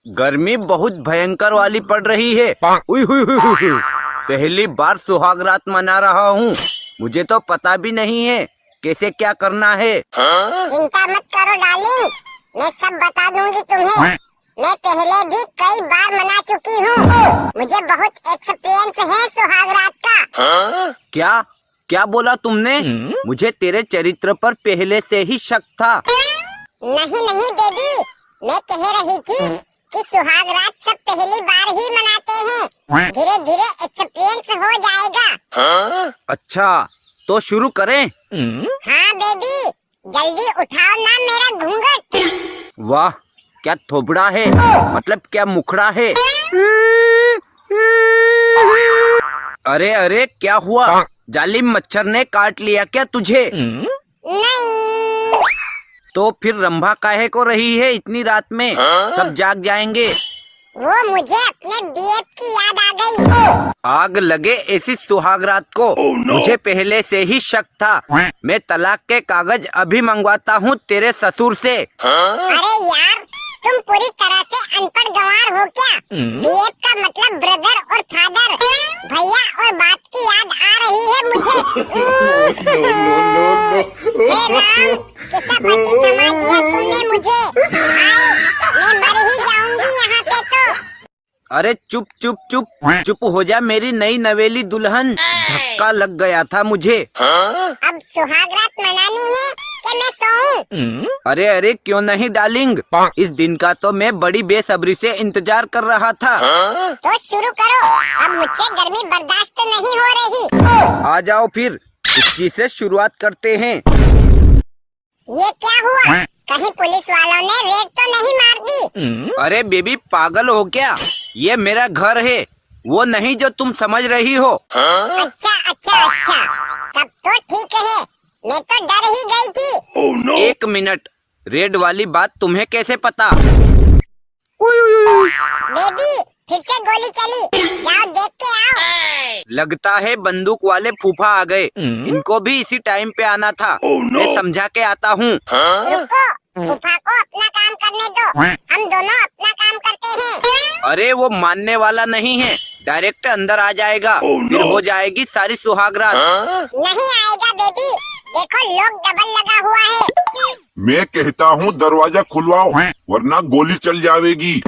गर्मी बहुत भयंकर वाली पड़ रही है। उई हुई हुई हुई हुई। पहली बार सुहाग रात मना रहा हूँ। मुझे तो पता भी नहीं है कैसे क्या करना है। चिंता मत करो डार्लिंग, मैं सब बता दूंगी तुम्हें। मैं पहले भी कई बार मना चुकी हूँ। मुझे बहुत एक्सपीरियंस है सुहाग रात का। क्या क्या बोला तुमने? मुझे तेरे चरित्र पर पहले से ही शक था। नहीं नहीं बेबी, मैं कह रही थी कि सुहाग रात सब पहली बार ही मनाते हैं। धीरे धीरे एक्सपीरियंस हो जाएगा। अच्छा तो शुरू करें। हाँ बेबी, जल्दी उठाओ ना मेरा घूंघट। वाह क्या थोबड़ा है, मतलब क्या मुखड़ा है। अरे अरे क्या हुआ? जालिम मच्छर ने काट लिया क्या तुझे? नहीं। तो फिर रंभा काहे को रही है इतनी रात में? सब जाग जाएंगे। वो मुझे अपने बीएफ की याद आ गई। आग लगे ऐसी सुहाग रात को। मुझे पहले से ही शक था। मैं तलाक के कागज अभी मंगवाता हूँ तेरे ससुर से। अरे यार, तुम पूरी तरह से अनपढ़ गंवार हो क्या? बीएफ का मतलब ब्रदर और फादर, भैया और बाप की याद आ रही है मुझे। हे राम, कितना पति समा दिया तुमने मुझे। हाय, मैं मर ही जाऊंगी यहाँ पे तो। अरे चुप चुप चुप चुप हो जा मेरी नई नवेली दुल्हन। धक्का लग गया था मुझे। अब सुहाग रात मनानी है कि मैं सोऊं? अरे अरे क्यों नहीं डार्लिंग, इस दिन का तो मैं बड़ी बेसब्री से इंतजार कर रहा था। तो शुरू करो, अब मुझसे गर्मी बर्दाश्त नहीं हो रही। आ जाओ फिर इस चीज से शुरुआत करते हैं। ये क्या हुआ? कहीं पुलिस वालों ने रेड तो नहीं मार दी? अरे बेबी पागल हो क्या? ये मेरा घर है, वो नहीं जो तुम समझ रही हो। अच्छा अच्छा अच्छा, तब तो ठीक है। मैं तो डर ही गई थी। एक मिनट, रेड वाली बात तुम्हें कैसे पता? बेबी, फिर से गोली चली। जाओ देख के आओ। लगता है बंदूक वाले फूफा आ गए। इनको भी इसी टाइम पे आना था। मैं समझा के आता हूँ। रुको, फूफा को अपना काम करने दो। हम दोनों अपना काम करते हैं। अरे वो मानने वाला नहीं है, डायरेक्ट अंदर आ जाएगा। फिर हो जाएगी सारी सुहाग रात। नहीं आएगा बेबी, देखो लोग डबल लगा हुआ है। मैं कहता हूँ दरवाजा खुलवाओ वरना गोली चल जाएगी।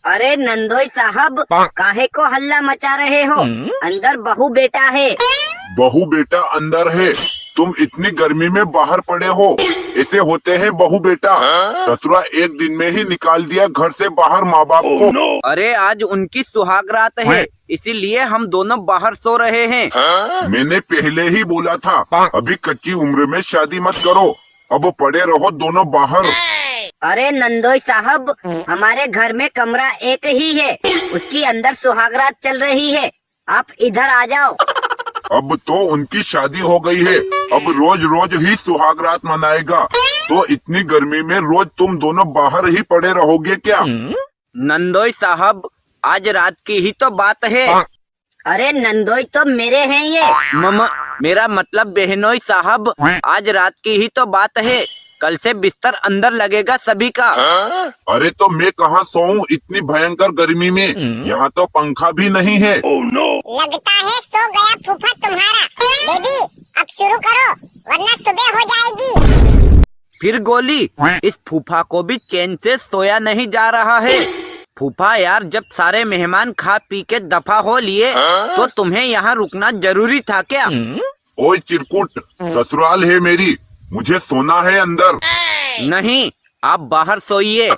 अरे नंदोई साहब, काहे को हल्ला मचा रहे हो? अंदर बहू बेटा है। बहू बेटा अंदर है, तुम इतनी गर्मी में बाहर पड़े हो। ऐसे होते हैं बहू बेटा। ससुरा एक दिन में ही निकाल दिया घर से बाहर माँ बाप को। अरे आज उनकी सुहाग रात है, इसीलिए हम दोनों बाहर सो रहे हैं। मैंने पहले ही बोला था, अभी कच्ची उम्र में शादी मत करो। अब पड़े रहो दोनों बाहर। अरे नंदोई साहब, हमारे घर में कमरा एक ही है, उसकी अंदर सुहागरात चल रही है। आप इधर आ जाओ। अब तो उनकी शादी हो गई है, अब रोज रोज ही सुहाग रात मनाएगा। तो इतनी गर्मी में रोज तुम दोनों बाहर ही पड़े रहोगे क्या? नंदोई साहब, आज रात की ही तो बात है। अरे नंदोई तो मेरे हैं ये। मेरा मतलब बहनोई साहब, आज रात की ही तो बात है। कल से बिस्तर अंदर लगेगा सभी का। अरे तो मैं कहाँ सोऊं इतनी भयंकर गर्मी में? यहाँ तो पंखा भी नहीं है। लगता है सो गया फूफा तुम्हारा। बेबी, अब शुरू करो वरना सुबह हो जाएगी। फिर गोली? इस फूफा को भी चैन से सोया नहीं जा रहा है। फूफा यार, जब सारे मेहमान खा पी के दफा हो लिए तो तुम्हें यहाँ रुकना जरूरी था क्या? ओए चिरकुट, ससुराल है मेरी, मुझे सोना है अंदर। नहीं, आप बाहर सोइए।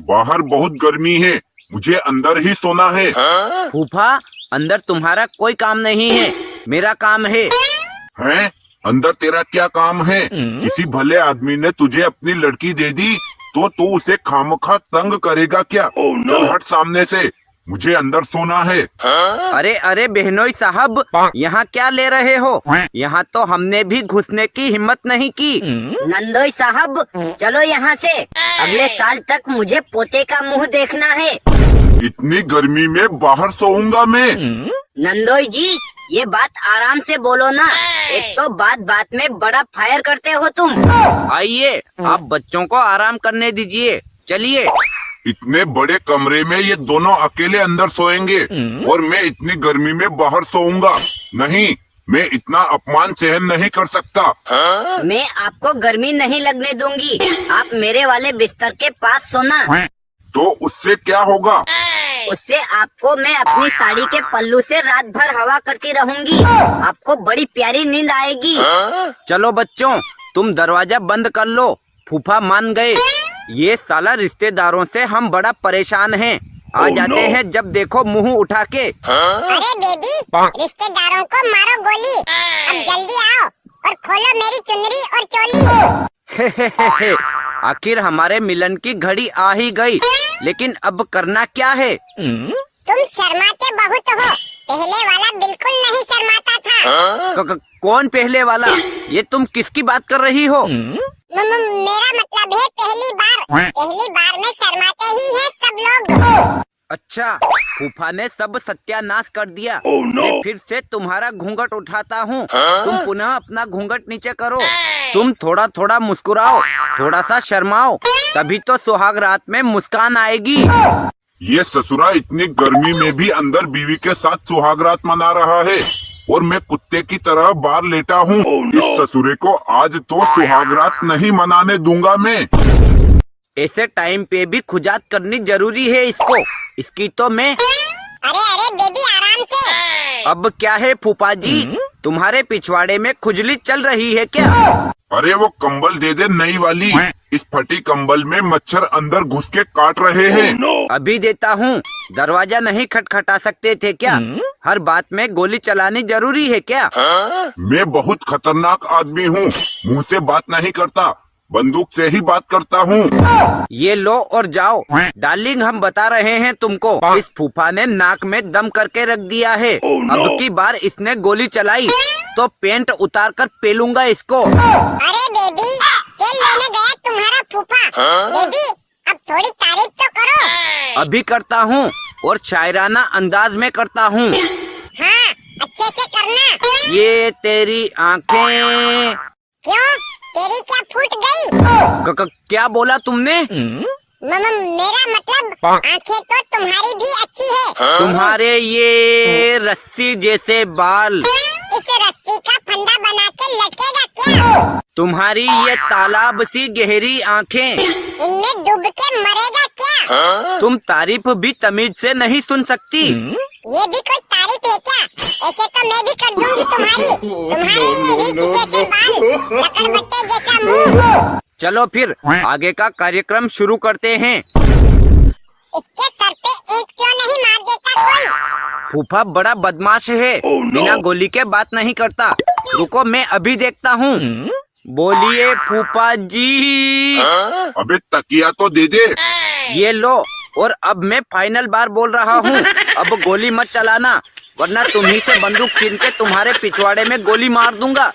बाहर बहुत गर्मी है, मुझे अंदर ही सोना है। फूफा, अंदर तुम्हारा कोई काम नहीं है, मेरा काम है। हैं? अंदर तेरा क्या काम है? किसी भले आदमी ने तुझे अपनी लड़की दे दी तो तू उसे खामखा तंग करेगा क्या? चल हट सामने से, मुझे अंदर सोना है। अरे अरे बहनोई साहब, यहाँ क्या ले रहे हो? यहाँ तो हमने भी घुसने की हिम्मत नहीं की। नंदोई साहब, चलो यहाँ से। अगले साल तक मुझे पोते का मुंह देखना है। इतनी गर्मी में बाहर सोऊंगा मैं? नंदोई जी, ये बात आराम से बोलो ना। एक तो बात बात में बड़ा फायर करते हो तुम। आइए, आप बच्चों को आराम करने दीजिए। चलिए। इतने बड़े कमरे में ये दोनों अकेले अंदर सोएंगे और मैं इतनी गर्मी में बाहर सोऊंगा। नहीं, मैं इतना अपमान सहन नहीं कर सकता। मैं आपको गर्मी नहीं लगने दूंगी। आप मेरे वाले बिस्तर के पास सोना। तो उससे क्या होगा? उससे आपको मैं अपनी साड़ी के पल्लू से रात भर हवा करती रहूंगी। आपको बड़ी प्यारी नींद आएगी। चलो बच्चों, तुम दरवाजा बंद कर लो। फूफा मान गए। ये साला रिश्तेदारों से हम बड़ा परेशान हैं। आ जाते हैं जब देखो मुंह उठा के। अरे बेबी, रिश्तेदारों को मारो गोली। अब जल्दी आओ और खोलो मेरी चुनरी और चोली। आखिर हमारे मिलन की घड़ी आ ही गई, लेकिन अब करना क्या है? तुम शर्माते बहुत हो। पहले वाला बिल्कुल नहीं शर्माता था। कौन पहले वाला? ये तुम किसकी बात कर रही हो? मेरा मतलब है पहली बार में शर्माते ही हैं सब लोग। अच्छा, फूफा ने सब सत्यानाश कर दिया। मैं फिर से तुम्हारा घूंघट उठाता हूँ। तुम पुनः अपना घूंघट नीचे करो। तुम थोड़ा थोड़ा मुस्कुराओ, थोड़ा सा शर्माओ, तभी तो सुहाग रात में मुस्कान आएगी। ये ससुरा इतनी गर्मी में भी अंदर बीवी के साथ सुहागरात मना रहा है और मैं कुत्ते की तरह बाहर लेटा हूँ। इस ससुरे को आज तो सुहागरात नहीं मनाने दूंगा मैं। ऐसे टाइम पे भी खुजात करनी जरूरी है इसको। इसकी तो मैं। अरे बेबी, आराम से। अब क्या है फूफा जी, तुम्हारे पिछवाड़े में खुजली चल रही है क्या? अरे वो कंबल दे दे नई वाली। इस फटी कंबल में मच्छर अंदर घुस के काट रहे हैं। अभी देता हूँ। दरवाजा नहीं खटखटा सकते थे क्या? हर बात में गोली चलानी जरूरी है क्या? मैं बहुत खतरनाक आदमी हूँ। मुंह से बात नहीं करता, बंदूक से ही बात करता हूँ। ये लो और जाओ। डार्लिंग, हम बता रहे हैं तुमको, इस फूफा ने नाक में दम करके रख दिया है। अब की बार इसने गोली चलाई तो पेंट उतार कर पेलूंगा इसको। अरे बेबी, तेल लेने गया तुम्हारा फूफा। बेबी, अब थोड़ी तारीफ तो करो। अभी करता हूँ और शायराना अंदाज में करता हूँ। हाँ, अच्छे से करना। ये तेरी आंखें। क्यों, तेरी क्या फूट गई? क्या बोला तुमने? मेरा मतलब आंखें तो तुम्हारी भी अच्छी है। तुम्हारे ये रस्सी जैसे बाल इस रस्सी का फंदा बना के लटकेगा क्या? तुम्हारी ये तालाब सी गहरी आंखें, इनमें डूब के मरेगा क्या? तुम तारीफ भी तमीज से नहीं सुन सकती। ये भी कोई तारीफ है क्या? ऐसे तो मैं भी कर दूंगी तुम्हारे ये रीछ जैसे बाल, लकड़बट्टे जैसा मुंह। चलो फिर आगे का कार्यक्रम शुरू करते हैं। इसके सर पे ईंट क्यों नहीं मार देता कोई? फूफा बड़ा बदमाश है। बिना गोली के बात नहीं करता। रुको, मैं अभी देखता हूँ। बोलिए फूफा जी। अबे तकिया तो दे दे। ये लो, और अब मैं फाइनल बार बोल रहा हूँ, अब गोली मत चलाना, वरना तुम्ही से बंदूक छीन के तुम्हारे पिछवाड़े में गोली मार दूंगा।